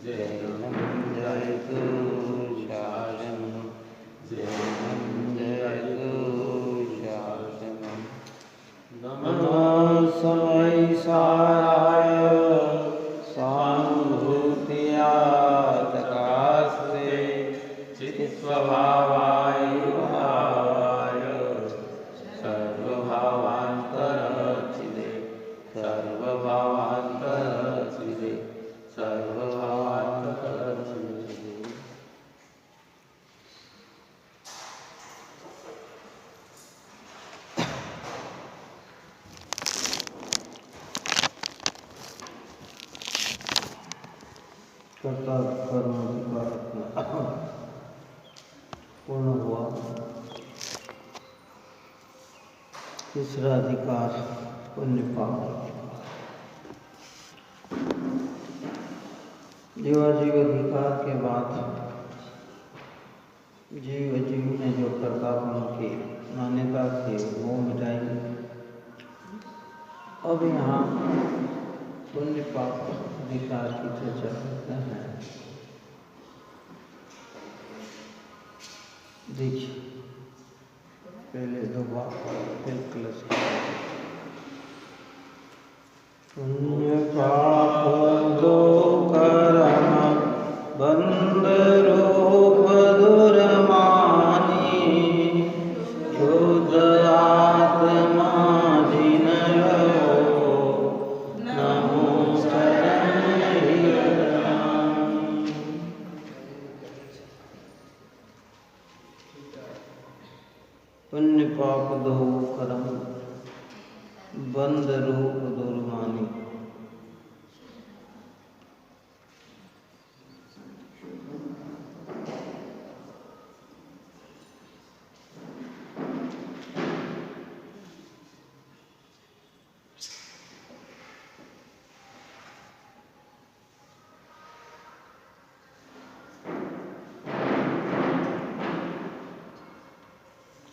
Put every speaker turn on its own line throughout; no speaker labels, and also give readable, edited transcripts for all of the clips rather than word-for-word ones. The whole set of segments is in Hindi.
जैनम जयतु शासनम जैनम जयतु शासनम। नमः समयसाराय स्वानुभूत्यातकास्ते चित्स्वभावाय भावाय सर्वभावान्तरचिदे सर्वभावान्तरचिदे सर्वभावान्तरचिदे। कर्ता कर्म अधिकार पूर्ण हुआ। तीसरा अधिकार पुण्य पाप। जीवाजीव अधिकार के बाद जीव ने जो कर्तापन की मान्यता थी वो मिटाई। अब यहाँ पुण्य पाप अधिकार की चर्चा करते हैं। देखिए पहले दो बार फिर प्लस पुण्य पाप दो कर्म बंद रूप दुर्मानी शुद्ध आत्मा जिन लो नमो पुण्य पाप दो कर्म बंद रूप दुर्मानी।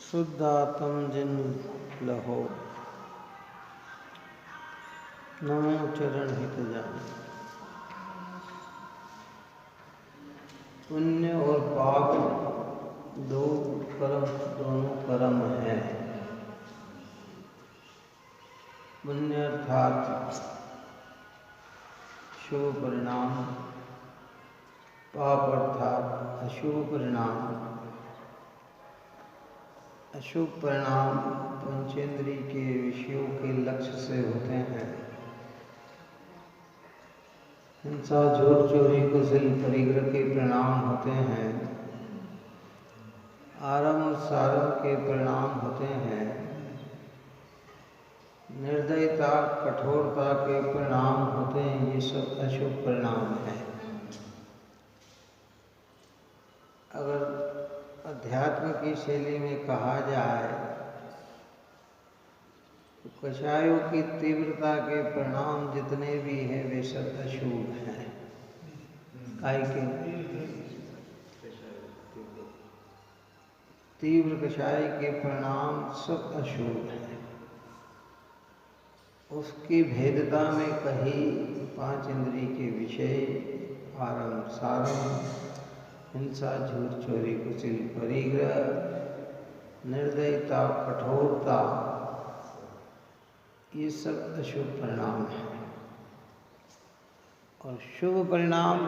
शुद्ध आत्म जिन लहो नमो चरण हित जान। पुण्य और पाप दो कर्म दोनों कर्म हैं। पुण्य अर्थात शुभ परिणाम, पाप अर्थात अशुभ परिणाम। अशुभ परिणाम पंचेंद्रिय के विषयों के लक्ष्य से होते हैं। हिंसा, झूठ, चोरी, कुशल, परिग्रह के परिणाम होते हैं। आरंभ सारंभ के परिणाम होते हैं। निर्दयता, कठोरता के परिणाम होते हैं। ये सब अशुभ परिणाम हैं। अगर अध्यात्म की शैली में कहा जाए तो कषायों की तीव्रता के परिणाम जितने भी हैं वे सब अशुभ हैं। काय के तीव्र कषाय के परिणाम सब अशुभ हैं। उसकी भेदता में कही पांच इंद्रिय के विषय आरंभ सारंभ, हिंसा, झूठ, चोरी, कुचिल, परिग्रह, निर्दयता, कठोरता, ये सब अशुभ परिणाम हैं। और शुभ परिणाम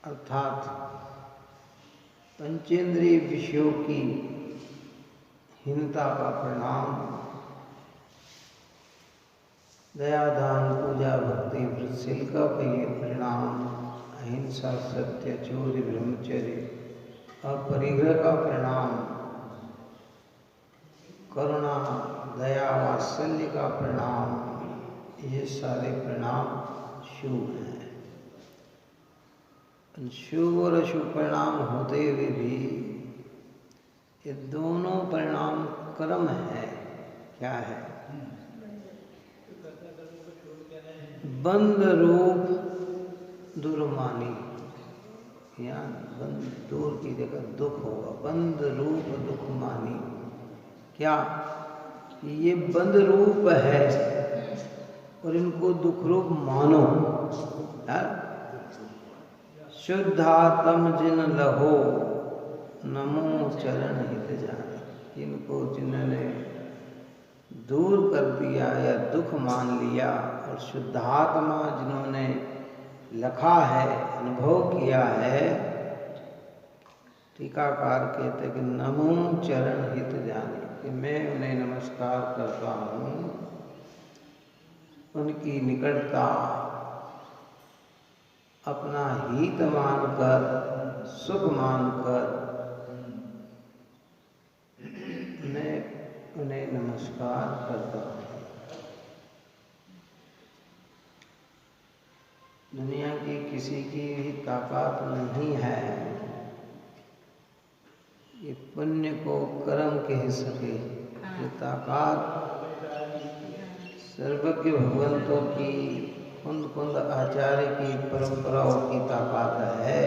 अर्थात पंचेंद्रिय विषयों की हीनता का परिणाम, दया, दान, पूजा, भक्ति, वृत्तिशील का परिणाम, अहिंसा, सत्य, चौर्य, ब्रह्मचर्य, अपरिग्रह का परिणाम, करुणा, दया, वात्सल्य का परिणाम, ये सारे परिणाम शुभ हैं। शुभ और अशुभ परिणाम होते हुए भी ये दोनों परिणाम कर्म है। क्या है? बंद रूप दुर्मानी। यहाँ बंद दूर की जगह दुख होगा। बंद रूप दुख मानी। क्या ये बंद रूप है और इनको दुख रूप मानो। यार शुद्धात्म जिन लहो नमो चरण हित जाने। इनको जिन्होंने दूर कर दिया या दुख मान लिया और शुद्धात्मा जिन्होंने लखा है, अनुभव किया है, टीकाकार कहते कि नमो चरण हित जाने, कि मैं उन्हें नमस्कार करता हूँ। उनकी निकटता अपना हित मानकर, सुख मानकर मैं उन्हें नमस्कार करता हूँ। दुनिया की किसी की भी ताकत नहीं है ये पुण्य को कर्म कह सके। ये ताकत सर्वज्ञ भगवंतों की, कुंद कुंद आचार्य की परंपराओं की ताकत है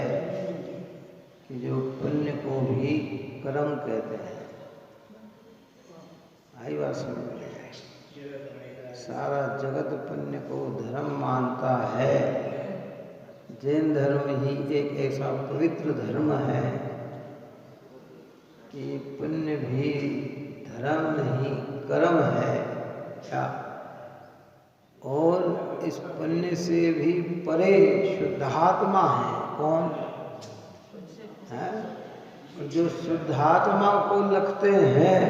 कि जो पुण्य को भी कर्म कहते हैं। आई बात समझ में? सारा जगत पुण्य को धर्म मानता है। जैन धर्म ही एक ऐसा पवित्र धर्म है कि पुण्य भी धर्म नहीं कर्म है क्या। और इस पुण्य से भी परे शुद्धात्मा है। कौन है? जो शुद्धात्मा को लगते हैं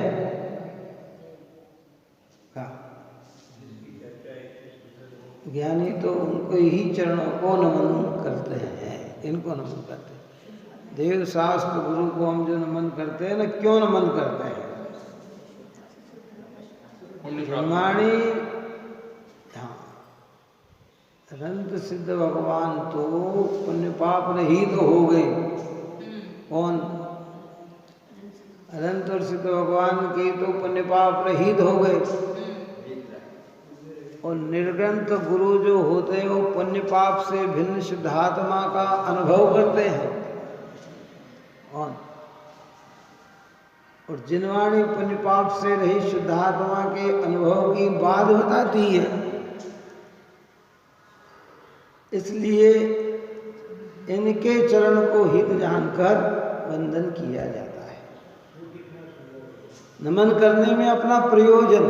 ज्ञानी तो उनको ही चरणों को नमन करते हैं, इनको नमन करते हैं। देव शास्त्र गुरु को हम जो नमन करते हैं ना, क्यों नमन करते हैं? ब्रह्माणी हाँ, अनंत सिद्ध भगवान तो पुण्य पाप रहित तो हो गए। कौन? अनंत और सिद्ध भगवान की तो पुण्य पाप रहित हो गए। और निर्ग्रंथ गुरु जो होते हैं वो पुण्य पाप से भिन्न शुद्धात्मा का अनुभव करते हैं। और जिनवाणी पुण्य पाप से रही शुद्धात्मा के अनुभव की बात बताती है। इसलिए इनके चरण को हित जानकर वंदन किया जाता है। नमन करने में अपना प्रयोजन,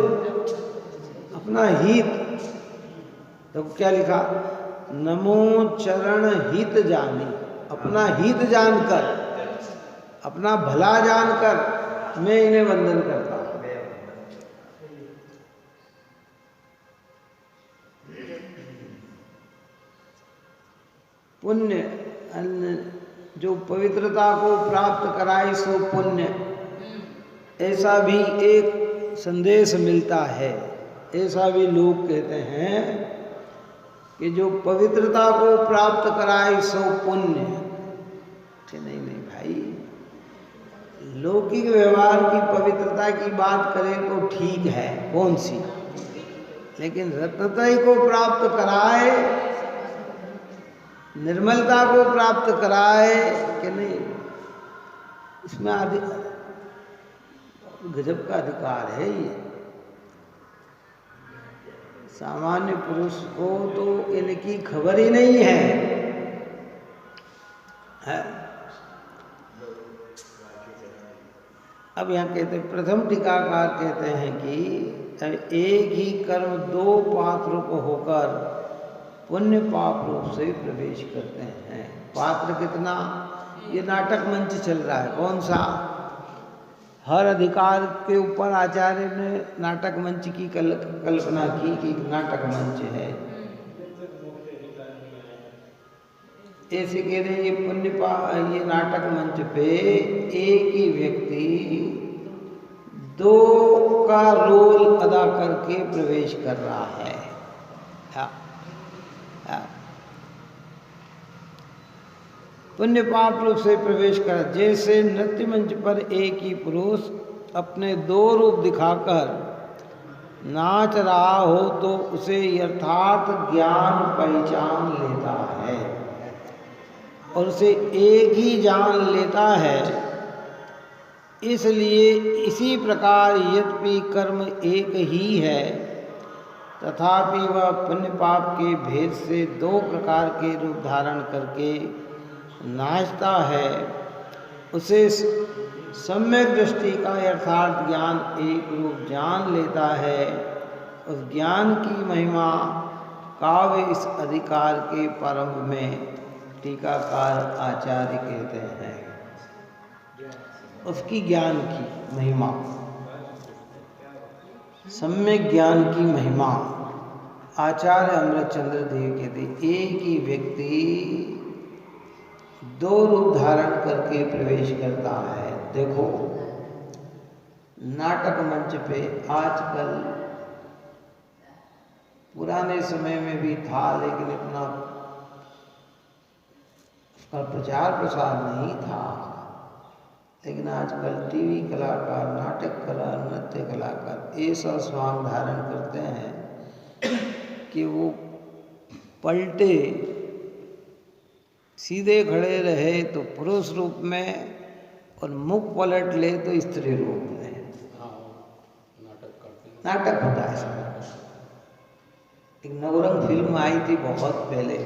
अपना हित। तो क्या लिखा? नमो चरण हित जानी। अपना हित जानकर, अपना भला जानकर मैं इन्हें वंदन करता हूं। पुण्य जो पवित्रता को प्राप्त कराए सो पुण्य, ऐसा भी एक संदेश मिलता है। ऐसा भी लोग कहते हैं कि जो पवित्रता को प्राप्त कराए सो पुण्य। नहीं नहीं भाई, लौकिक व्यवहार की पवित्रता की बात करें तो ठीक है, कौन सी, लेकिन रत्नत्रय को प्राप्त कराए, निर्मलता को प्राप्त कराए कि नहीं, इसमें गजब का अधिकार है। ये सामान्य पुरुष को तो इनकी खबर ही नहीं है। अब यहाँ कहते हैं, प्रथम टीकाकार कहते हैं कि एक ही कर्म दो पात्र को होकर पुण्य पाप रूप से प्रवेश करते हैं। पात्र कितना? ये नाटक मंच चल रहा है। कौन सा? हर अधिकार के ऊपर आचार्य ने नाटक मंच की कल्पना की कि नाटक मंच है। ऐसे कह रहे ये पुण्य ये नाटक मंच पे एक ही व्यक्ति दो का रोल अदा करके प्रवेश कर रहा है। पुण्य पाप रूप से प्रवेश कर, जैसे नृत्य मंच पर एक ही पुरुष अपने दो रूप दिखाकर नाच रहा हो तो उसे यथार्थ ज्ञान पहचान लेता है और उसे एक ही जान लेता है। इसलिए इसी प्रकार यद्यपि कर्म एक ही है तथापि वह पुण्य पाप के भेद से दो प्रकार के रूप धारण करके नाचता है। उसे सम्यक दृष्टि का यथार्थ ज्ञान एक रूप जान लेता है। उस ज्ञान की महिमा काव्य इस अधिकार के प्रारंभ में टीकाकार आचार्य कहते हैं। उसकी ज्ञान की महिमा, सम्यक ज्ञान की महिमा आचार्य अमृतचंद्र देव कहते, एक ही व्यक्ति दो रूप धारण करके प्रवेश करता है। देखो नाटक मंच पे आजकल, पुराने समय में भी था लेकिन इतना उसका प्रचार प्रसार नहीं था, लेकिन आजकल टीवी कलाकार, नाटक कला, नृत्य कलाकार ऐसा स्वांग धारण करते हैं कि वो पलटे सीधे खड़े रहे तो पुरुष रूप में और मुख पलट ले तो स्त्री रूप में नाटक होता है सब। एक नवरंग फिल्म आई थी बहुत पहले,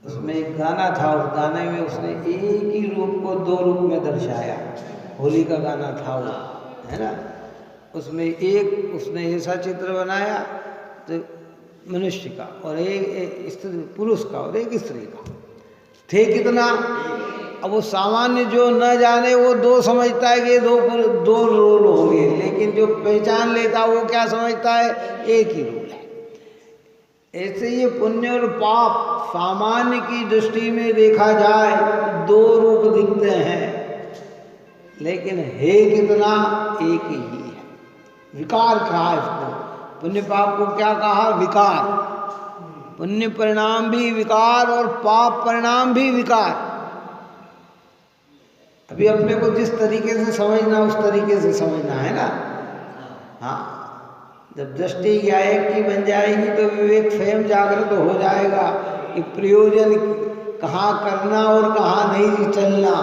उसमें एक गाना था, उस गाने में उसने एक ही रूप को दो रूप में दर्शाया। होली का गाना था वो, है ना। उसमें एक उसने ऐसा चित्र बनाया तो मनुष्य का, और एक स्त्री पुरुष का और एक स्त्री का, थे कितना। अब वो सामान्य जो न जाने वो दो समझता है कि दो रोल हो गए, लेकिन जो पहचान लेता वो क्या समझता है, एक ही रोल है। ऐसे ये पुण्य और पाप सामान्य की दृष्टि में देखा जाए दो रूप दिखते हैं, लेकिन है कितना, एक ही है। विकार कहा इसको, पुण्य पाप को क्या कहा, विकार। पुण्य परिणाम भी विकार और पाप परिणाम भी विकार। अभी अपने को जिस तरीके से समझना उस तरीके से समझना है ना। हाँ, जब दृष्टि ज्ञायक की बन जाएगी तो विवेक स्वयं जागृत हो जाएगा कि प्रयोजन कहाँ करना और कहाँ नहीं चलना।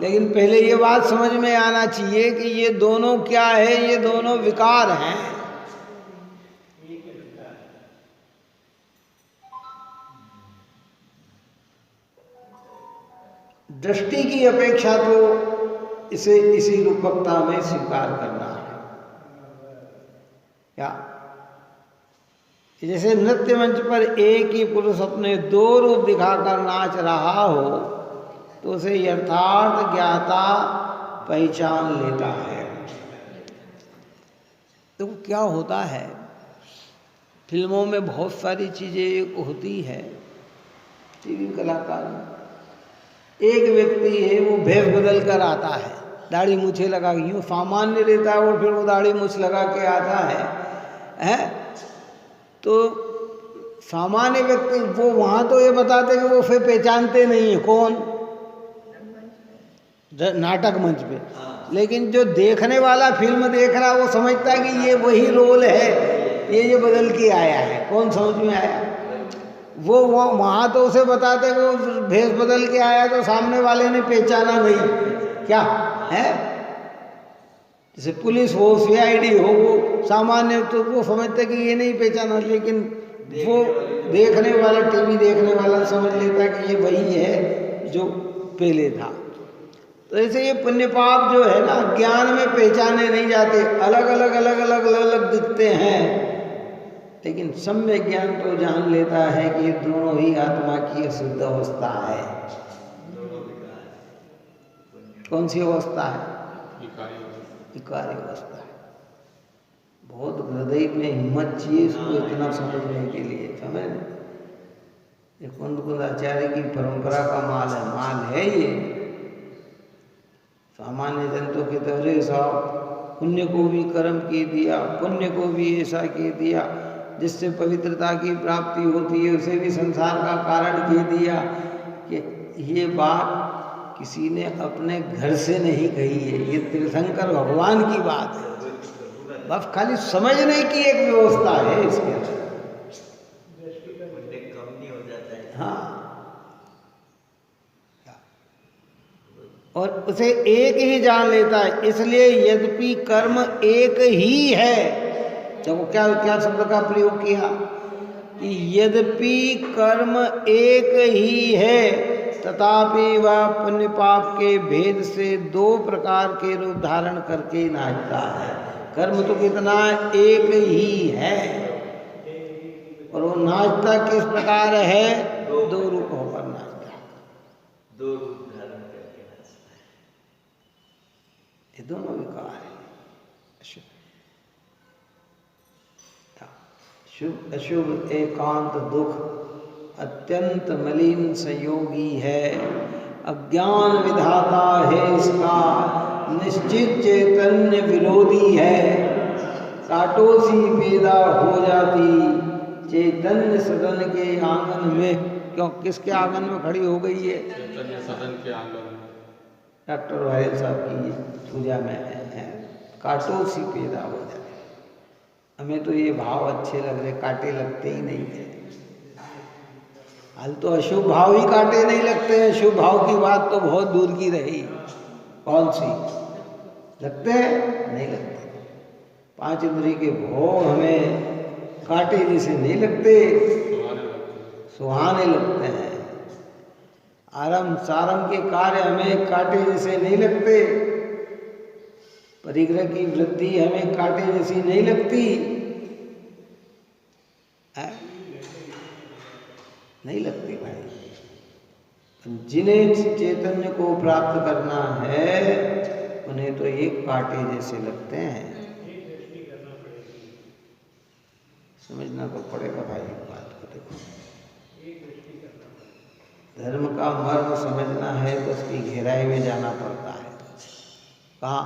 लेकिन पहले ये बात समझ में आना चाहिए कि ये दोनों क्या है, ये दोनों विकार हैं। दृष्टि की अपेक्षा तो इसे इसी रूपकता में स्वीकार करना है। क्या जैसे नृत्य मंच पर एक ही पुरुष अपने दो रूप दिखाकर नाच रहा हो तो उसे यथार्थ ज्ञाता पहचान लेता है। तो क्या होता है, फिल्मों में बहुत सारी चीजें होती है, टीवी कलाकार, एक व्यक्ति है वो भेष बदल कर आता है, दाढ़ी मूछे लगा, यूँ सामान्य रहता है और फिर वो दाढ़ी मूछ लगा के आता है। तो सामान्य व्यक्ति वो वहाँ तो ये बताते कि वो फिर पहचानते नहीं है कौन, नाटक मंच पे, लेकिन जो देखने वाला फिल्म देख रहा है वो समझता है कि ये वही रोल है, ये बदल के आया है। कौन समझ में आया? वो वहाँ तो उसे बताते कि वो भेष बदल के आया, तो सामने वाले ने पहचाना नहीं। क्या है, जैसे पुलिस हो, CID हो, वो सामान्य तो वो समझते कि ये नहीं पहचाना, लेकिन वो देखने वाला, टीवी देखने वाला समझ लेता कि ये वही है जो पहले था। तो ऐसे ये पुण्य पाप जो है ना, ज्ञान में पहचाने नहीं जाते, अलग अलग दिखते हैं, लेकिन सम्यक ज्ञान तो जान लेता है कि ये दोनों ही आत्मा की शुद्ध अवस्था है। कौन सी अवस्था है? विकारी अवस्था है। बहुत हृदय में हिम्मत चाहिए इसको इतना समझने के लिए। समझ ये कुंद आचार्य की परंपरा का माल है ये। सामान्य जनता के तरह साहब पुण्य को भी कर्म के दिया, पुण्य को भी ऐसा के दिया जिससे पवित्रता की प्राप्ति होती है, उसे भी संसार का कारण कह दिया। कि ये बात किसी ने अपने घर से नहीं कही है, ये तीर्थंकर भगवान की बात है। बस खाली समझने की एक व्यवस्था है इसके अंदर। हाँ, और उसे एक ही जान लेता है। इसलिए यद्यपि कर्म एक ही है, देखो क्या क्या शब्द का प्रयोग किया कि यद्यपि कर्म एक ही है तथापि वह पुण्य पाप के भेद से दो प्रकार के रूप धारण करके नाचता है। कर्म तो कितना एक ही है और वो नाचता किस प्रकार है? दो रूप होकर नाचता है,
दो रूप धारण करके नाचता है।
ये दोनों विकार है। शुभ अशुभ एकांत दुख अत्यंत मलिन संयोगी है, अज्ञान विधाता है इसका, निश्चित चैतन्य विरोधी है, काटो सी पैदा हो जाती चैतन्य सदन के आंगन में। क्यों किसके आंगन में खड़ी हो गई है?
चैतन्य सदन के आंगन में।
डॉक्टर वाहिद साहब की पूजा में है काटो सी पैदा हो जाती। हमें तो ये भाव अच्छे लग रहे, कांटे लगते ही नहीं है। हाल तो अशुभ भाव ही कांटे नहीं लगते हैं, शुभ भाव की बात तो बहुत दूर की रही। कौन सी लगते हैं? नहीं लगते। पांच इंद्रिय के भोग हमें कांटे जैसे नहीं लगते, सुहाने लगते हैं। आरंभ सारंभ के कार्य हमें कांटे जैसे नहीं लगते, परिग्रह की वृद्धि हमें कांटे जैसी नहीं लगती है? नहीं लगती भाई। जिन्हें चैतन्य को प्राप्त करना है उन्हें तो ये कांटे जैसे लगते हैं। समझना तो पड़ेगा भाई बात को। देखो धर्म का मर्म समझना है तो उसकी गहराई में जाना पड़ता है। कहाँ?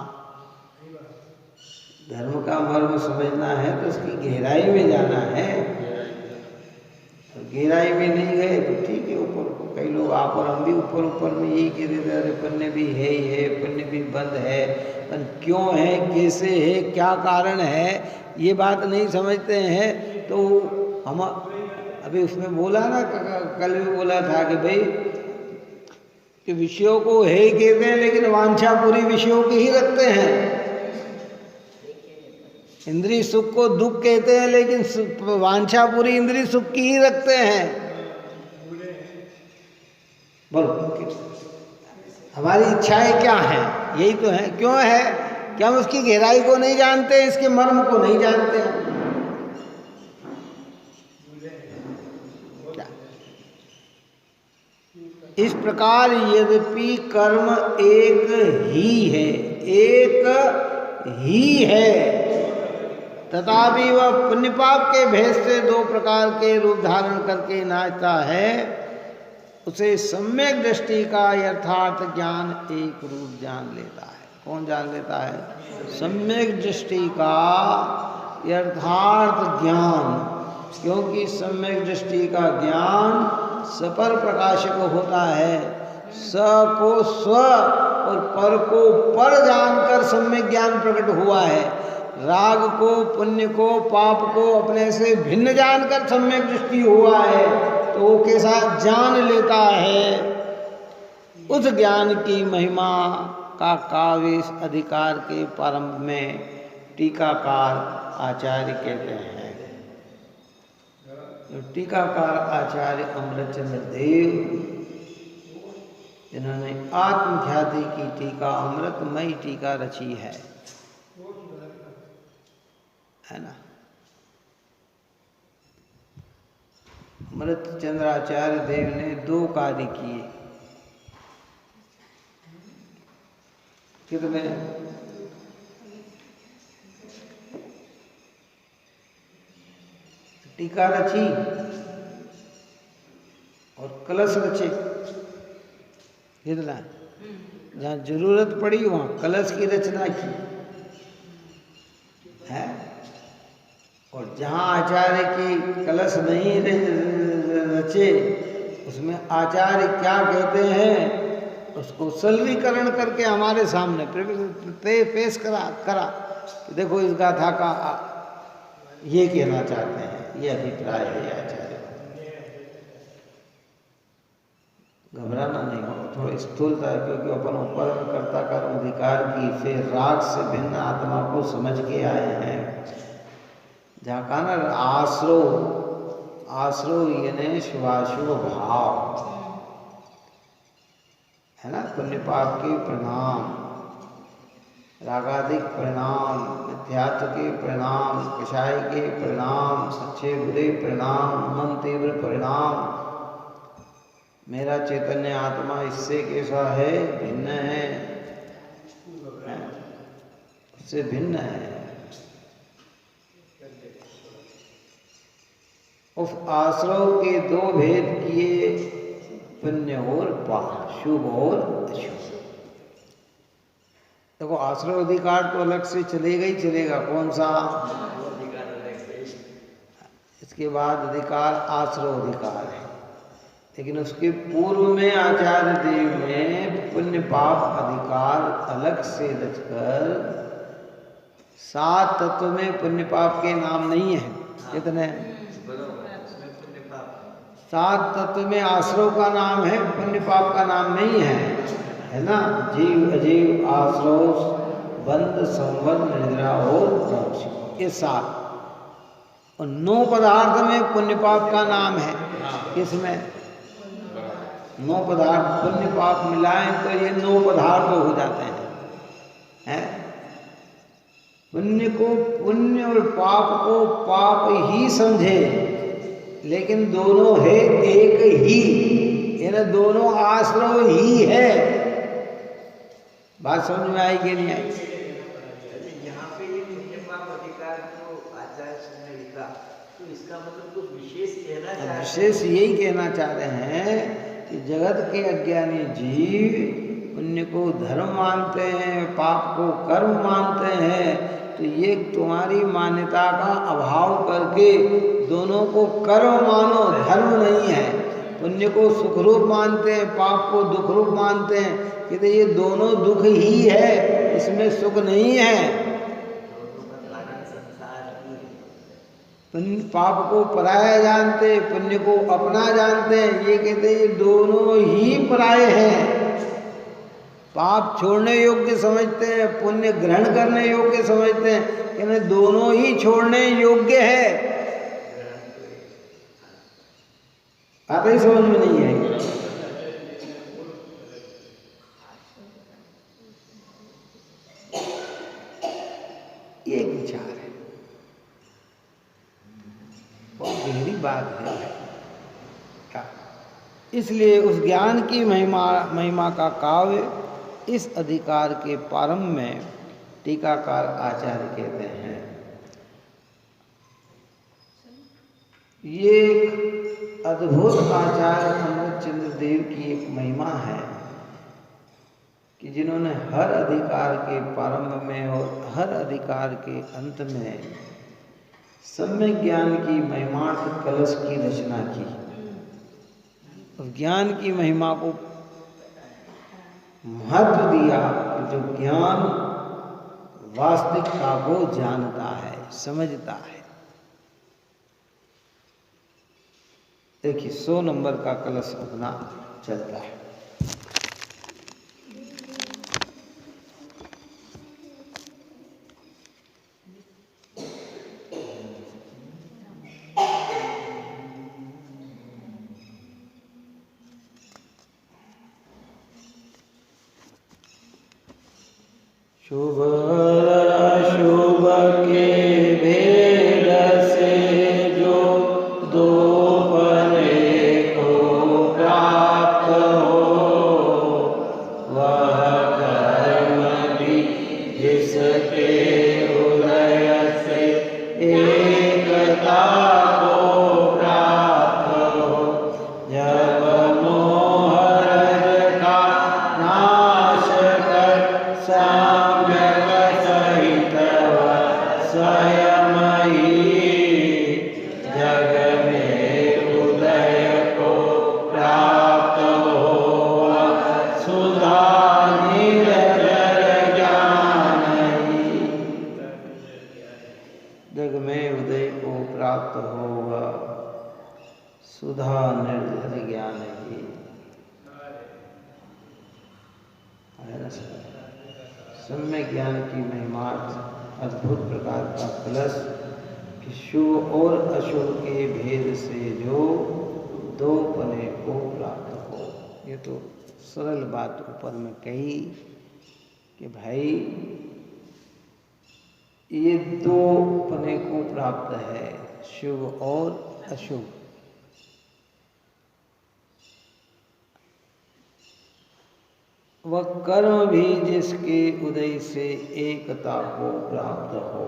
धर्म का मर्म समझना है तो उसकी गहराई में जाना है। तो गहराई में नहीं गए तो ठीक है, ऊपर को कई लोग आप और हम भी ऊपर ऊपर में यही कह देते अरे पुण्य भी है ही है, पुण्य भी बंद है, पर क्यों है, कैसे है, क्या कारण है, ये बात नहीं समझते हैं। तो हम अभी उसमें बोला ना, कल भी बोला था कि भाई कि विषयों को है ही कहते हैं लेकिन वांछा पूरी विषयों की ही रखते हैं। इंद्रिय सुख को दुख कहते हैं लेकिन वांछा पूरी इंद्रिय सुख की ही रखते हैं। बोलो हमारी इच्छाएं क्या हैं? यही तो है। क्यों है कि हम उसकी गहराई को नहीं जानते, इसके मर्म को नहीं जानते। इस प्रकार यद्यपि कर्म एक ही है, एक ही है, तथापि वह पुण्य पाप के भेद से दो प्रकार के रूप धारण करके नाचता है। उसे सम्यक दृष्टि का यथार्थ ज्ञान एक रूप जान लेता है। कौन जान लेता है? सम्यक दृष्टि का यथार्थ ज्ञान। क्योंकि सम्यक दृष्टि का ज्ञान सपर प्रकाशक होता है। स को स्व और पर को पर जानकर सम्यक ज्ञान प्रकट हुआ है। राग को, पुण्य को, पाप को अपने से भिन्न जानकर सम्यक दृष्टि हुआ है। तो वो कैसा जान लेता है? उस ज्ञान की महिमा का काव्य अधिकार के प्रारंभ में टीकाकार आचार्य कहते हैं। टीकाकार आचार्य अमृतचंद्र देव, जिन्होंने आत्मख्याति की टीका अमृतमयी टीका रची है ना। अमृतचंद्राचार्य देव ने दो कार्य किए। कितने? टीका रची और कलश रचे। कितना? जहाँ जरूरत पड़ी वहाँ कलश की रचना की है, और जहाँ आचार्य की कलश नहीं रचे उसमें आचार्य क्या कहते हैं उसको सरलीकरण करके हमारे सामने पेश करा कि देखो इस गाथा का ये कहना चाहते हैं, ये अभिप्राय है आचार्य। घबराना नहीं हो, थोड़ी स्थूलता है, क्योंकि अपन ऊपर कर्ता कर्म अधिकार की फिर राग से भिन्न आत्मा को समझ के आए हैं। जहाँ कहा ना आश्रो, आश्रो यानी शुभाशुभ भाव है ना। पुण्य पाप के परिणाम, रागादिक परिणाम, मिथ्यात्व के परिणाम, कषाय के परिणाम, अच्छे बुरे परिणाम, मन तीव्र परिणाम। मेरा चैतन्य आत्मा इससे कैसा है, भिन्न है, उससे भिन्न है। उस आश्रव के दो भेद किए, पुण्य और पाप, शुभ और अशुभ। देखो आश्रव अधिकार तो अलग से चलेगा ही चलेगा, कौन सा, इसके बाद अधिकार आश्रव अधिकार है। लेकिन उसके पूर्व में आचार्य देव ने पुण्य पाप अधिकार अलग से रचकर, 7 तत्व में पुण्य पाप के नाम नहीं है। कितने, 7 तत्व में आश्रव का नाम है, पुण्य पाप का नाम नहीं है ना। जीव अजीव आश्रव बंध संबंध निद्रा और मोक्ष, ये 7। और 9 पदार्थ में पुण्य पाप का नाम है। किसमें, 9 पदार्थ, पुण्य पाप मिलाएं तो ये 9 पदार्थ हो जाते हैं। पुण्य को पुण्य और पाप को पाप ही समझे, लेकिन दोनों है एक ही, यानी दोनों आश्रव ही है। बात समझ में आई कि नहीं आई?
यहाँ पे ये पुण्य पाप अधिकार जो आचार्य ने लिखा, तो इसका मतलब कुछ विशेष कहना चाह रहे हैं?
विशेष यही कहना चाह रहे हैं कि जगत के अज्ञानी जीव पुण्य को धर्म मानते हैं, पाप को कर्म मानते हैं। तो ये तुम्हारी मान्यता का अभाव करके दोनों को कर्म मानो, धर्म नहीं है। पुण्य को सुख रूप मानते हैं, पाप को दुख रूप मानते हैं, कहते ये दोनों दुख ही है, इसमें सुख नहीं है। पाप को पराया जानते, पुण्य को अपना जानते हैं। ये कहते ये दोनों ही पराये हैं। पाप छोड़ने योग्य समझते हैं, पुण्य ग्रहण करने योग्य समझते हैं, इन्हें दोनों ही छोड़ने योग्य है। आता ही समझ में नहीं आएगी। ये एक विचार है, बहुत गहरी बात है क्या। इसलिए उस ज्ञान की महिमा का काव्य इस अधिकार के प्रारंभ में टीकाकार आचार्य कहते हैं। ये एक अद्भुत आचार्य अमृतचंद्र देव की एक महिमा है कि जिन्होंने हर अधिकार के प्रारंभ में और हर अधिकार के अंत में सम्यक ज्ञान की महिमार्थ कलश की रचना की। उस ज्ञान की महिमा को महत्व दिया कि जो ज्ञान वास्तविकता को जानता है, समझता है। देखिए 100 नंबर का कलश अपना चलता है। शुभ शुभ के भेद से जो दो पने को प्राप्त हो, वह कर्म भी जिसके हृदय से एकता को प्राप्त हो। जब मोह रज का नाश कर सम्यक सहित स्वयं ही जग में हृदय को प्राप्त हो, सुधा निरंतर ज्ञान ही। जग में हृदय को प्राप्त होगा, सुधा निर्धर ज्ञान ही। सम्यक ज्ञान की महिमार्थ अद्भुत प्रकार का कलश कि शुभ और अशुभ के भेद से जो दो पने को प्राप्त हो। ये तो सरल बात ऊपर में कही कि भाई ये दो पने को प्राप्त है, शुभ और अशुभ। वह कर्म भी जिसके उदय से एकता को प्राप्त हो।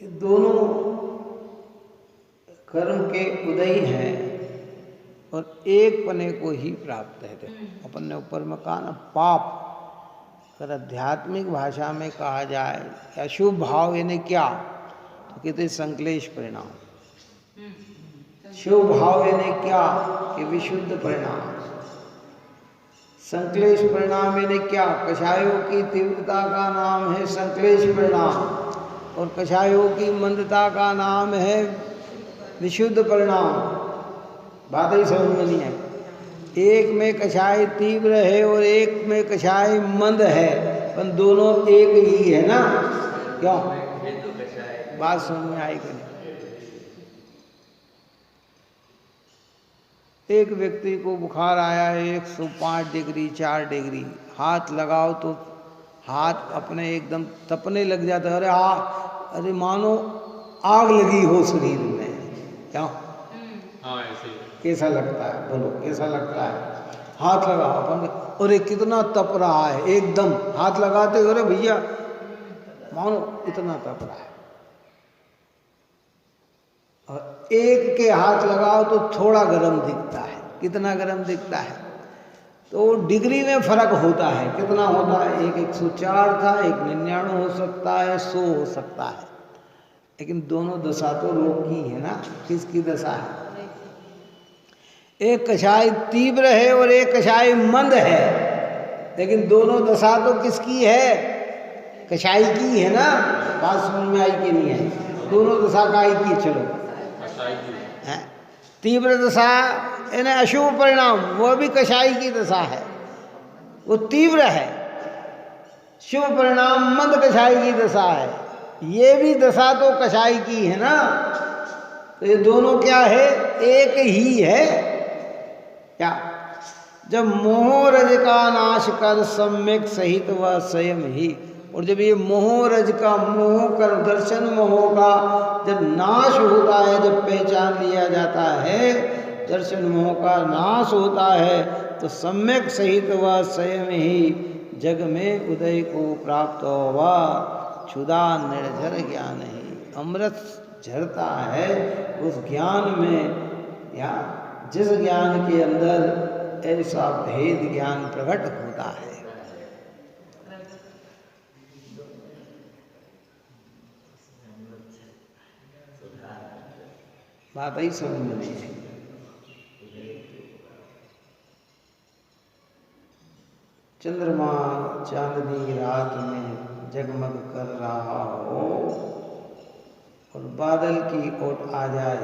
ये दोनों कर्म के उदय हैं और एक पने को ही प्राप्त है। अपन ने ऊपर में कहा ना, पाप। अगर आध्यात्मिक भाषा में कहा जाए अशुभ भाव यानी क्या, तो कहते संक्लेश परिणाम। शुभ भाव यानी क्या कि विशुद्ध परिणाम। संक्लेश परिणाम यानी क्या, कषायों की तीव्रता का नाम है संक्लेश परिणाम और कषायों की मंदता का नाम है विशुद्ध परिणाम। बात ही समझ में नहीं है। एक में कषाय तीव्र है और एक में कषाय मंद है, पर दोनों एक ही है ना। क्यों? बात समझ में आई कि नहीं? एक व्यक्ति को बुखार आया है 105 डिग्री 4 डिग्री, हाथ लगाओ तो हाथ अपने एकदम तपने लग जाता है। अरे मानो आग लगी हो शरीर में। क्या? हाँ, ऐसे कैसा लगता है? बोलो कैसा लगता है? हाथ लगाओ अपन, अरे कितना तप रहा है, एकदम हाथ लगाते अरे भैया मानो इतना तप रहा है। और एक के हाथ लगाओ तो थोड़ा गर्म दिखता है। कितना गर्म दिखता है? तो डिग्री में फर्क होता है। कितना होता है? एक 104 था, एक 99 हो सकता है, 100 हो सकता है, लेकिन दोनों दशा तो रोग की है ना। किसकी दशा है? एक कषाय तीव्र है और एक कषाय मंद है, लेकिन दोनों दशा तो किसकी है? कषाय की है ना। बात समझ में आई कि नहीं है? दोनों दशा का ही की। चलो है तीव्र दशा यानी अशुभ परिणाम, वो भी कषाय की दशा है, वो तीव्र है। शुभ परिणाम मंद कषाय की दशा है, ये भी दशा तो कषाय की है ना। तो ये दोनों क्या है? एक ही है। क्या? जब मोह रज का नाश कर सम्यक सहित वह स्वयं ही। और जब ये मोह रज का, मोह कर दर्शन मोह का जब नाश होता है, जब पहचान लिया जाता है, दर्शन मोह का नाश होता है, तो सम्यक सहित वह स्वयं ही जग में उदय को प्राप्त होगा। क्षुधा निर्झर ज्ञान ही। अमृत झरता है उस ज्ञान में, या जिस ज्ञान के अंदर ऐसा भेद ज्ञान प्रकट होता है। बात ही समझ में नहीं है। चंद्रमा चांदनी रात में जगमग कर रहा हो और बादल की ओट आ जाए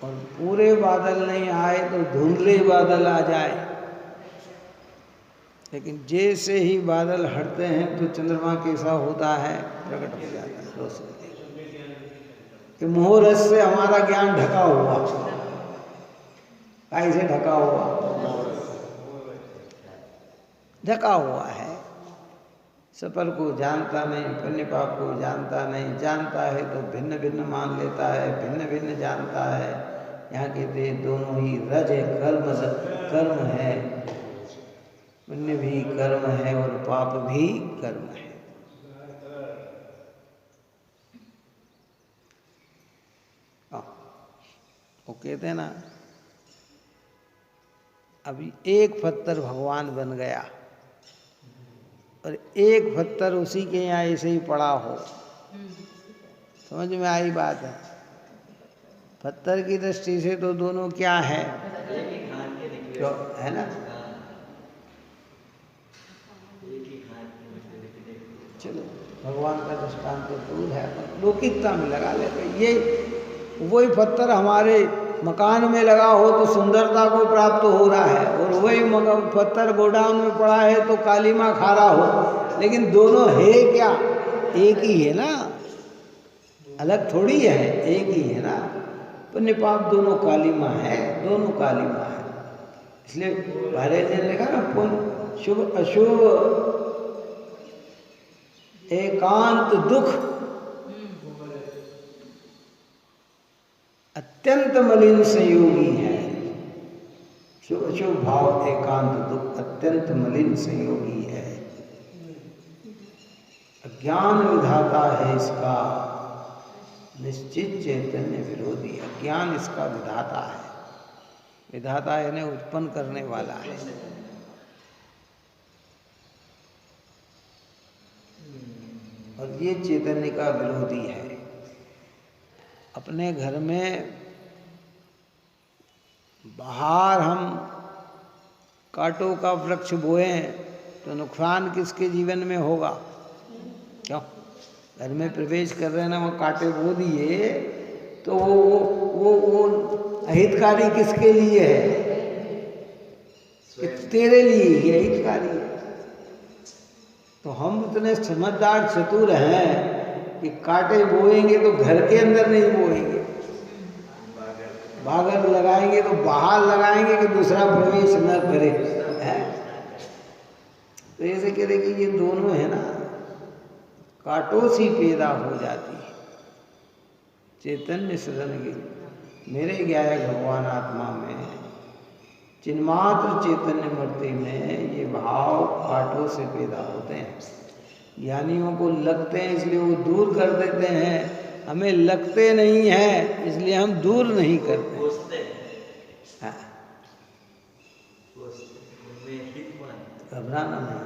और पूरे बादल नहीं आए तो धुंधले बादल आ जाए, लेकिन जैसे ही बादल हटते हैं तो चंद्रमा कैसा होता है? प्रकट हो जाता है रोशनी। कि मोह रस से हमारा ज्ञान ढका हुआ, कैसे ढका हुआ? ढका हुआ है। सफर को जानता नहीं, पुण्य पाप को जानता नहीं, जानता है तो भिन्न भिन्न मान लेता है, भिन्न भिन्न जानता है। यहाँ कहते दोनों ही रज है, कर्म है, पुण्य भी कर्म है और पाप भी कर्म है। वो कहते हैं ना, अभी एक पत्थर भगवान बन गया और एक पत्थर उसी के यहाँ ऐसे ही पड़ा हो, समझ में आई बात है? पत्थर की दृष्टि से तो दोनों क्या है? तो है ना। चलो भगवान का दृष्टांत तो दूर है, लौकिकता में लगा लेते। ये वही पत्थर हमारे मकान में लगा हो तो सुंदरता को प्राप्त हो रहा है, और वही पत्थर गोडाउन में पड़ा है तो कालीमा खा रहा हो, लेकिन दोनों है क्या? एक ही है ना, अलग थोड़ी है, एक ही है ना। पुण्य पाप दोनों कालीमा है, दोनों कालीमा है। इसलिए भारत जी ने लिखा ना, पुण्य शुभ अशुभ एकांत दुख अत्यंत मलिन संयोगी है। शुभ अशुभ भाव एकांत दुख अत्यंत मलिन संयोगी है। अज्ञान विधाता है इसका, निश्चित चैतन्य विरोधी। अज्ञान इसका विधाता है, विधाता यानी उत्पन्न करने वाला है। और ये चैतन्य का विरोधी है। अपने घर में बाहर हम कांटों का वृक्ष बोएं तो नुकसान किसके जीवन में होगा? क्यों? घर में प्रवेश कर रहे हैं ना, वो कांटे बो दिए तो वो अहितकारी किसके लिए है? कि तेरे लिए ही अहितकारी है। तो हम इतने समझदार चतुर हैं कि कांटे बोएंगे तो घर के अंदर नहीं बोएंगे, बागर लगाएंगे तो बाहर लगाएंगे कि दूसरा प्रवेश न करे है? तो ऐसे कह रहे कि ये दोनों है ना, कांटों सी पैदा हो जाती है। चैतन्य सदन की मेरे ज्ञाय भगवान आत्मा में चिन्मात्र चैतन्य मूर्ति में ये भाव कांटों से पैदा होते हैं। ज्ञानियों को लगते हैं इसलिए वो दूर कर देते हैं, हमें लगते नहीं हैं इसलिए हम दूर नहीं करते। हाँ, घबराना नहीं।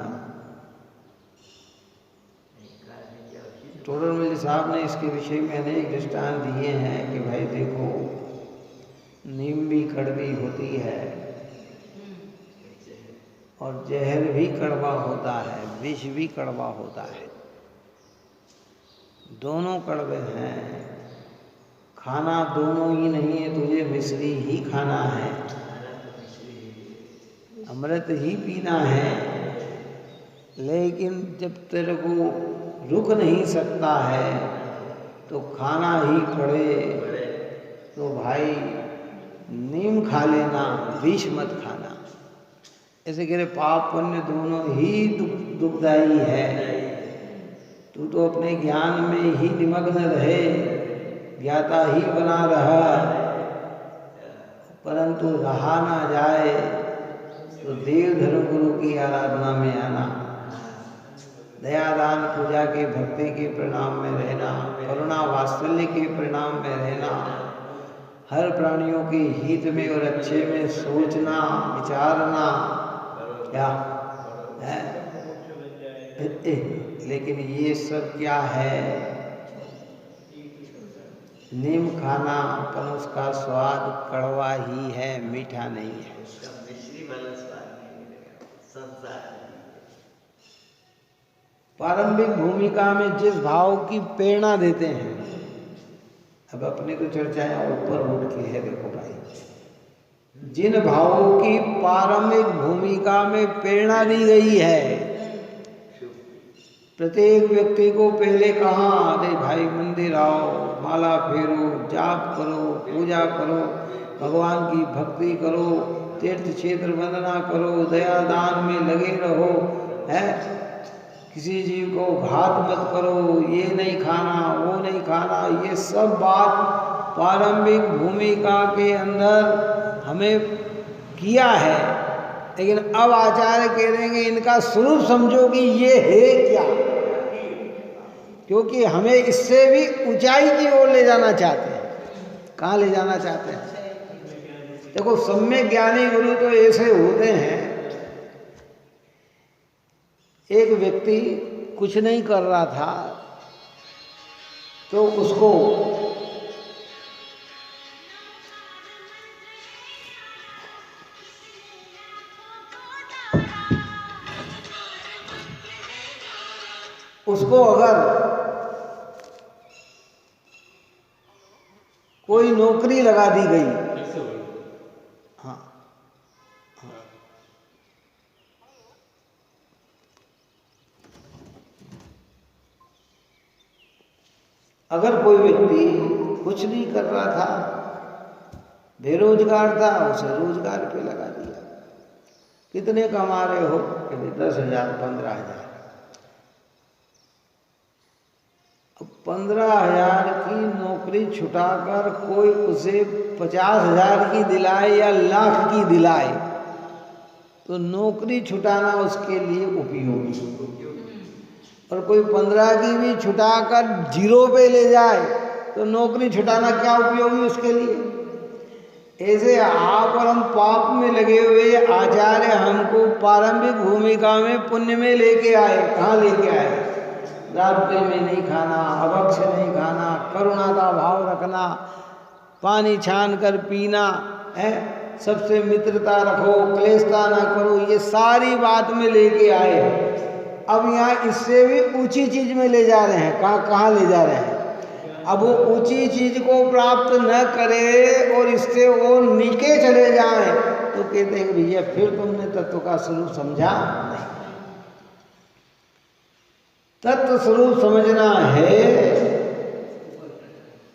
टोडरमल साहब ने इसके विषय में अनेक दृष्टांत दिए हैं कि भाई देखो, नीम भी कड़वी होती है और जहर भी कड़वा होता है, विष भी कड़वा होता है, दोनों कड़वे हैं। खाना दोनों ही नहीं है, तुझे मिश्री ही खाना है, अमृत ही पीना है। लेकिन जब तेरे को रुक नहीं सकता है तो खाना ही पड़े तो भाई नीम खा लेना, विष मत खाना। ऐसे कह रहे पाप पुण्य दोनों ही दुखदाई है। तू तो अपने ज्ञान में ही निमग्न रहे, ज्ञाता ही बना रहा, परंतु रहा ना जाए तो देव धर्म गुरु की आराधना में आना, दयादान पूजा के भक्ति के परिणाम में रहना, करुणा वात्सल्य के परिणाम में रहना, हर प्राणियों के हित में और अच्छे में सोचना विचारना, क्या है? लेकिन ये सब क्या है? नीम खाना, पर उसका स्वाद कड़वा ही है, मीठा नहीं है। प्रारंभिक भूमिका में जिस भाव की प्रेरणा देते हैं, अब अपनी तो चर्चाएं ऊपर उठ के है। देखो भाई, जिन भावों की प्रारंभिक भूमिका में प्रेरणा दी गई है, प्रत्येक व्यक्ति को पहले कहा, अरे भाई मंदिर आओ, माला फेरो, जाप करो, पूजा करो, भगवान की भक्ति करो, तीर्थ क्षेत्र वंदना करो, दया दान में लगे रहो, है? किसी जीव को घात मत करो, ये नहीं खाना, वो नहीं खाना। ये सब बात प्रारंभिक भूमिका के अंदर हमें किया है, लेकिन अब आचार्य कह देंगे इनका स्वरूप समझो कि ये है क्या, क्योंकि हमें इससे भी ऊंचाई की ओर ले जाना चाहते हैं। कहाँ ले जाना चाहते हैं? देखो, सम्यक ज्ञानी गुरु तो ऐसे होते हैं, एक व्यक्ति कुछ नहीं कर रहा था तो उसको अगर कोई नौकरी लगा दी गई अगर कोई व्यक्ति कुछ नहीं कर रहा था, बेरोजगार था, उसे रोजगार पे लगा दिया। कितने कमा रहे हो? कहते 10,000 15,000। अब 15,000 की नौकरी छुटाकर कोई उसे 50,000 की दिलाए या लाख की दिलाए तो नौकरी छुटाना उसके लिए उपयोगी। और कोई 15 की भी छुटाकर 0 पे ले जाए तो नौकरी छुटाना क्या उपयोगी उसके लिए। ऐसे आप और हम पाप में लगे हुए आचार्य हमको प्रारंभिक भूमिका में पुण्य में लेके आए। कहाँ लेके आए? रात्रि में नहीं खाना, अभक्ष्य नहीं खाना, करुणा का भाव रखना, पानी छान कर पीना है, सबसे मित्रता रखो, क्लेशता ना करो, ये सारी बात में लेके आए। अब यहाँ इससे भी ऊंची चीज में ले जा रहे हैं। कहाँ ले जा रहे हैं? अब वो ऊंची चीज को प्राप्त न करे और इससे वो नीचे चले जाएं तो कहते हैं कि भैया फिर तुमने तत्व का स्वरूप समझा नहीं। तत्व स्वरूप समझना है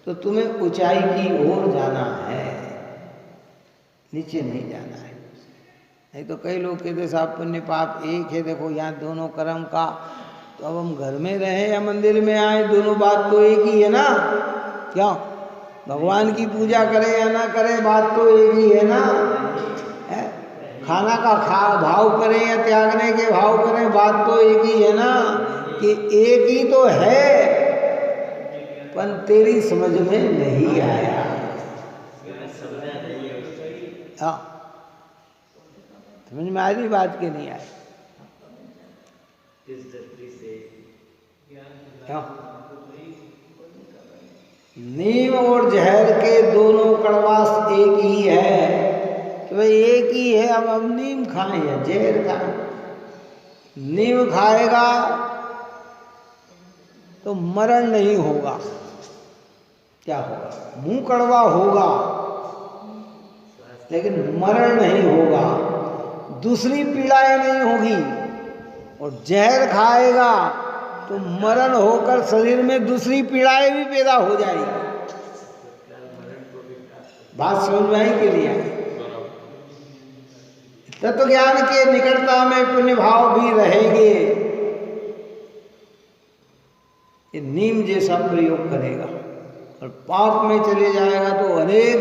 तो तुम्हें ऊंचाई की ओर जाना है, नीचे नहीं जाना है। नहीं तो कई लोग कहते साहब पुण्य पाप एक है, देखो यहाँ दोनों कर्म का, तो अब हम घर में रहें या मंदिर में आए, दोनों बात तो एक ही है ना। क्या भगवान की पूजा करें या ना करें, बात तो एक ही है ना। है? खाना का भाव करें या त्यागने के भाव करें, बात तो एक ही है ना, कि एक ही तो है, पर तेरी समझ में नहीं आया। हाँ, समझ में आ रही बात के नहीं आई? क्या नीम और जहर के दोनों कड़वास एक ही है कि भाई एक ही है। अब हम नीम खाएं या जहर खाएं, नीम खाएगा तो मरण नहीं होगा, क्या होगा? मुंह कड़वा होगा लेकिन मरण नहीं होगा, दूसरी पीड़ाएं नहीं होगी। और जहर खाएगा तो मरण होकर शरीर में दूसरी पीड़ाएं भी पैदा हो जाएगी। बात समझ में आई के लिए? तत्व ज्ञान के निकटता में पुण्य भाव भी रहेंगे। ये नीम जैसा प्रयोग करेगा और पाप में चले जाएगा तो अनेक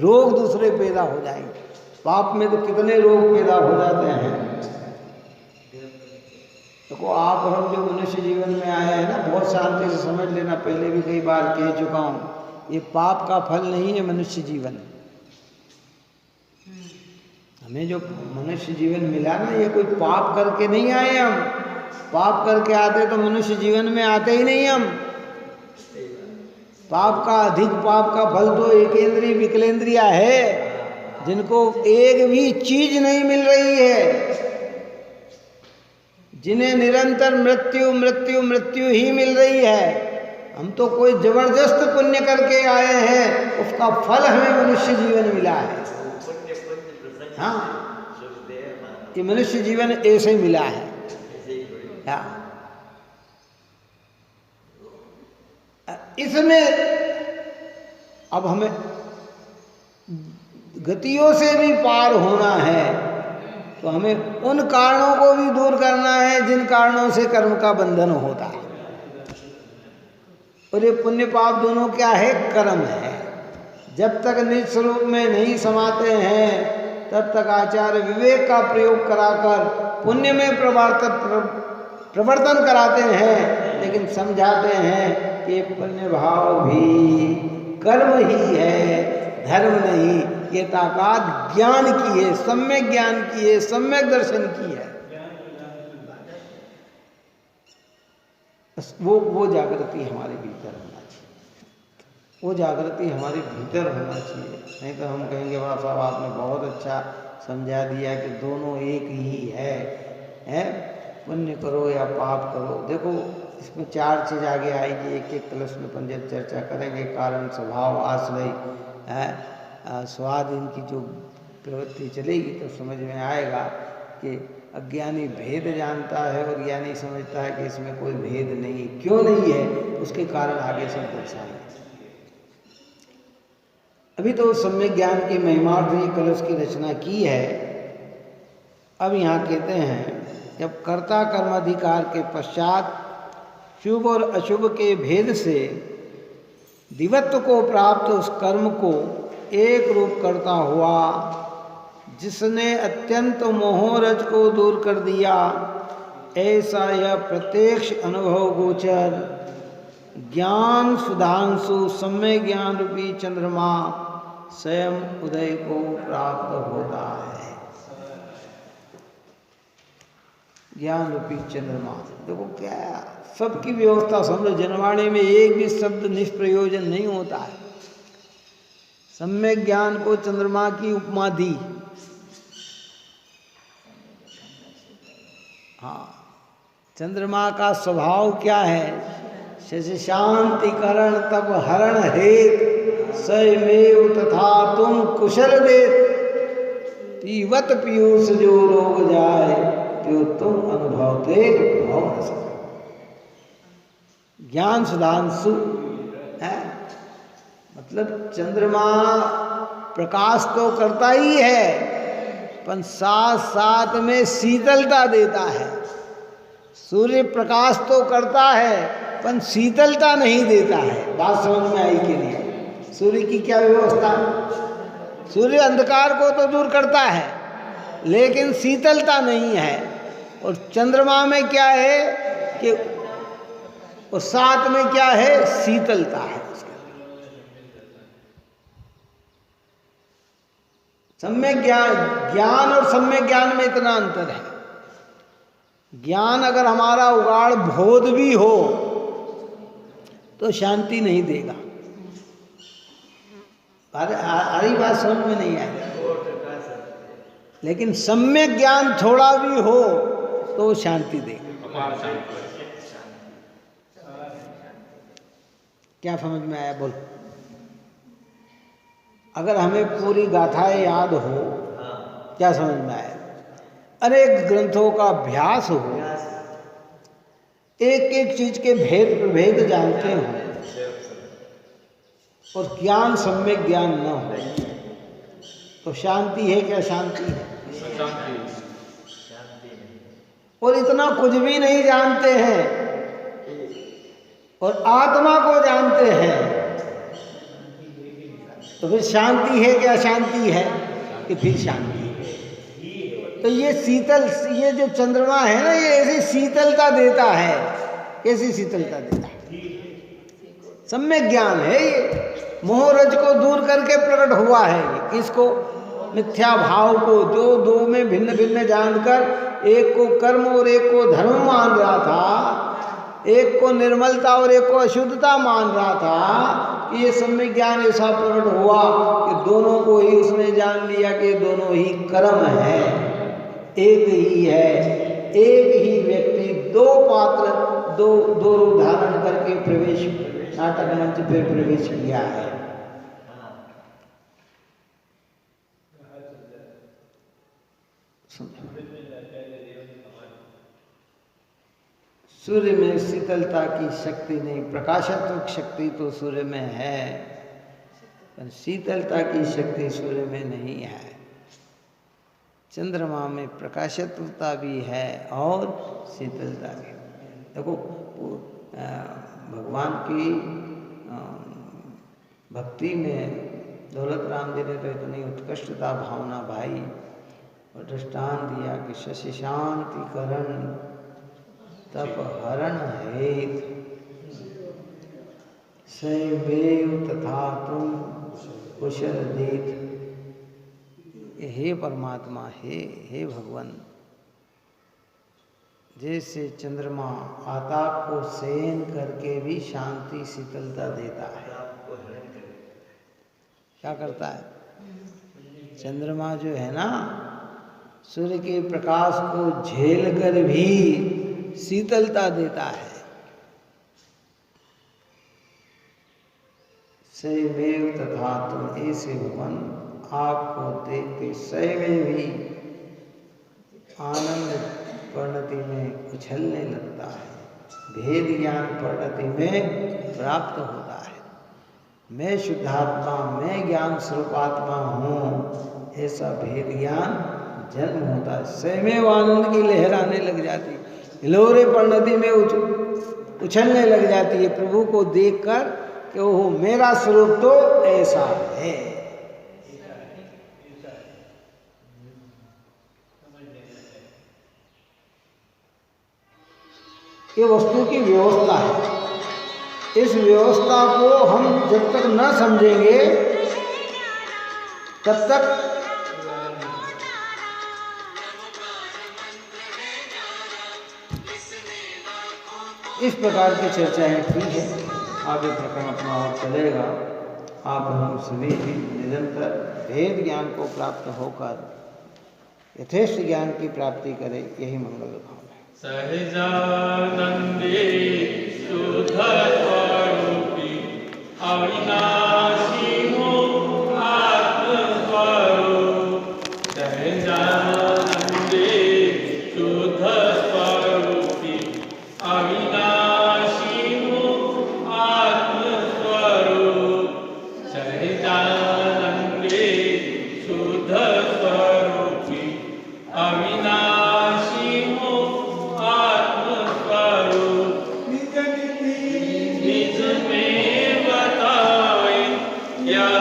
रोग दूसरे पैदा हो जाएंगे। पाप में तो कितने रोग पैदा हो जाते हैं। देखो आप और हम जो मनुष्य जीवन में आए हैं ना, बहुत शांति से समझ लेना, पहले भी कई बार कह चुका हूँ, ये पाप का फल नहीं है मनुष्य जीवन। हमें जो मनुष्य जीवन मिला ना, ये कोई पाप करके नहीं आए हम। पाप करके आते तो मनुष्य जीवन में आते ही नहीं हम। पाप का अधिक पाप का फल तो एकेंद्रीय विकलेंद्रिया है, जिनको एक भी चीज नहीं मिल रही है, जिन्हें निरंतर मृत्यु मृत्यु मृत्यु ही मिल रही है। हम तो कोई जबरदस्त पुण्य करके आए हैं, उसका फल हमें मनुष्य जीवन मिला है। हाँ, ये मनुष्य जीवन ऐसे ही मिला है। हाँ, इसमें अब हमें गतियों से भी पार होना है, तो हमें उन कारणों को भी दूर करना है जिन कारणों से कर्म का बंधन होता है। और ये पुण्य पाप दोनों क्या है? कर्म है। जब तक निज स्वरूप में नहीं समाते हैं तब तक आचार्य विवेक का प्रयोग कराकर पुण्य में प्रवर्तन कराते हैं, लेकिन समझाते हैं कि पुण्य भाव भी कर्म ही है, धर्म नहीं। ये ताकत ज्ञान की है, सम्यक ज्ञान की है, सम्यक दर्शन की है। वो जागृति हमारे भीतर होना चाहिए, वो जागृति हमारे भीतर होना चाहिए। नहीं तो हम कहेंगे वाह साहब आपने बहुत अच्छा समझा दिया कि दोनों एक ही है, पुण्य करो या पाप करो। देखो इसमें 4 चीज़ आगे आएगी, एक एक क्लास में पंडित चर्चा करेंगे। कारण, स्वभाव, आश्रय, स्वाद, इनकी जो प्रवृत्ति चलेगी तो समझ में आएगा कि अज्ञानी भेद जानता है और ज्ञानी समझता है कि इसमें कोई भेद नहीं। क्यों नहीं है, उसके कारण आगे सब दर्शाएंगे। अभी तो सम्यक ज्ञान की महिमार्थ ही कलश की रचना की है। अब यहाँ कहते हैं, जब कर्ता कर्माधिकार के पश्चात शुभ और अशुभ के भेद से दिवत्व को प्राप्त उस कर्म को एक रूप करता हुआ, जिसने अत्यंत मोहरज को दूर कर दिया, ऐसा यह प्रत्यक्ष अनुभव गोचर ज्ञान सुधांशु सम्यक ज्ञान रूपी चंद्रमा स्वयं उदय को प्राप्त होता है। ज्ञान रूपी चंद्रमा, देखो क्या सबकी व्यवस्था समझो। जनवाणी में एक भी शब्द निष्प्रयोजन नहीं होता है। सम्यक ज्ञान को चंद्रमा की उपमा दी। हाँ, चंद्रमा का स्वभाव क्या है? शशांतिकरण तब हरण हेत स्वयमेव तथा तुम कुशल देत, पीवत पीयूष जो रोग जाए त्यो तुम अनुभवते भव न सके। ज्ञान सुधांशु है, मतलब चंद्रमा प्रकाश तो करता ही है, पर साथ साथ में शीतलता देता है। सूर्य प्रकाश तो करता है पर शीतलता नहीं देता है। बात समझ में आई कि नहीं? सूर्य की क्या व्यवस्था? सूर्य अंधकार को तो दूर करता है लेकिन शीतलता नहीं है। और चंद्रमा में क्या है कि और साथ में क्या है? शीतलता है। सम्यक ज्ञान और सम्यक ज्ञान में इतना अंतर है। ज्ञान अगर हमारा उगाड़ बोध भी हो तो शांति नहीं देगा। अरे बात समझ में नहीं आई। लेकिन सम्यक ज्ञान थोड़ा भी हो तो शांति देगा। क्या समझ में आया? बोल। अगर हमें पूरी गाथाएं याद हो, क्या समझ में आया? अनेक ग्रंथों का अभ्यास हो, एक एक चीज के भेद प्रभेद जानते हो और ज्ञान सम्यक ज्ञान न हो तो शांति है क्या? शांति है। और इतना कुछ भी नहीं जानते हैं और आत्मा को जानते हैं तो फिर शांति है क्या? शांति है कि फिर शांति है। तो ये शीतल, ये जो चंद्रमा है ना, ये ऐसी शीतलता देता है। कैसी शीतलता देता है? सम्यक ज्ञान है ये। मोहरज को दूर करके प्रकट हुआ है। किसको? मिथ्या भाव को, जो दो में भिन्न भिन्न जानकर एक को कर्म और एक को धर्म मान रहा था, एक को निर्मलता और एक को अशुद्धता मान रहा था, कि ये सम्यक ज्ञान ऐसा प्रकट हुआ कि दोनों को ही उसने जान लिया कि दोनों ही कर्म है, एक ही है। एक ही व्यक्ति दो पात्र, दो रूप धारण करके प्रवेश नाटक मंच पे प्रवेश किया है। सूर्य में शीतलता की शक्ति नहीं, प्रकाशात्मक शक्ति तो सूर्य में है पर शीतलता की शक्ति सूर्य में नहीं है। चंद्रमा में प्रकाशत्वता भी है और शीतलता भी। देखो भगवान की भक्ति में दौलत राम जी ने तो इतनी उत्कृष्टता भावना भाई और दृष्टांत दिया कि शशि शांतिकरण तप हरण हेत सैवेव तथा तुम कुशल देत। हे परमात्मा, हे भगवान, जैसे चंद्रमा आताप को शयन करके भी शांति शीतलता देता है। क्या करता है? चंद्रमा जो है ना, सूर्य के प्रकाश को झेल कर भी शीतलता देता है। सैवेव तथा तुम, ऐसे भगवान आपको देख के सैवे भी आनंद परिणति में उछलने लगता है, भेद ज्ञान परिणति में प्राप्त होता है। मैं शुद्धात्मा, मैं ज्ञान स्वरूपात्मा हूँ, ऐसा भेद ज्ञान जन्म होता है। स्वयं आनंद की लहर आने लग जाती, हिलोरे परिणति में उछलने लग जाती है प्रभु को देखकर कि ओहो मेरा स्वरूप तो ऐसा है। ये वस्तु की व्यवस्था है। इस व्यवस्था को हम जब तक न समझेंगे तब तक इस प्रकार की चर्चाएं ठीक है। आगे प्रकरण अपना और चलेगा। आप हम सभी भी निरंतर भेद ज्ञान को प्राप्त होकर यथेष्ट ज्ञान की प्राप्ति करें, यही मंगल भाव है।
सहजानंदे शुद्ध स्वरूपी अविनाशी हो आत्मस्वरूप। सहजानंदे शुद्ध स्वरूपी अविनाशी हो आत्मस्वरूप। सहजानंदे शुद्ध स्वरूपी अविनाशी हो आत्मस्वरूप। निज में बताए यह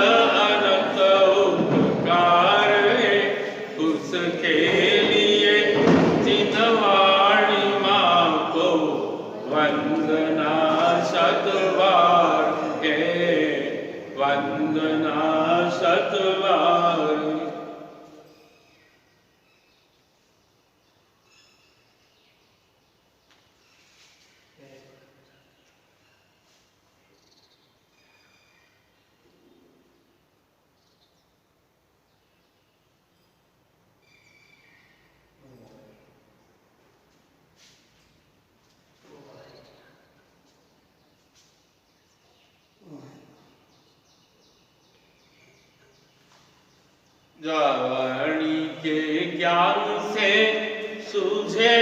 अनंत उपकार है, उसके लिए जिनवाणी माँ को वंदना शतवार है, वंदना शतवार। वाणी के ज्ञान से सूझे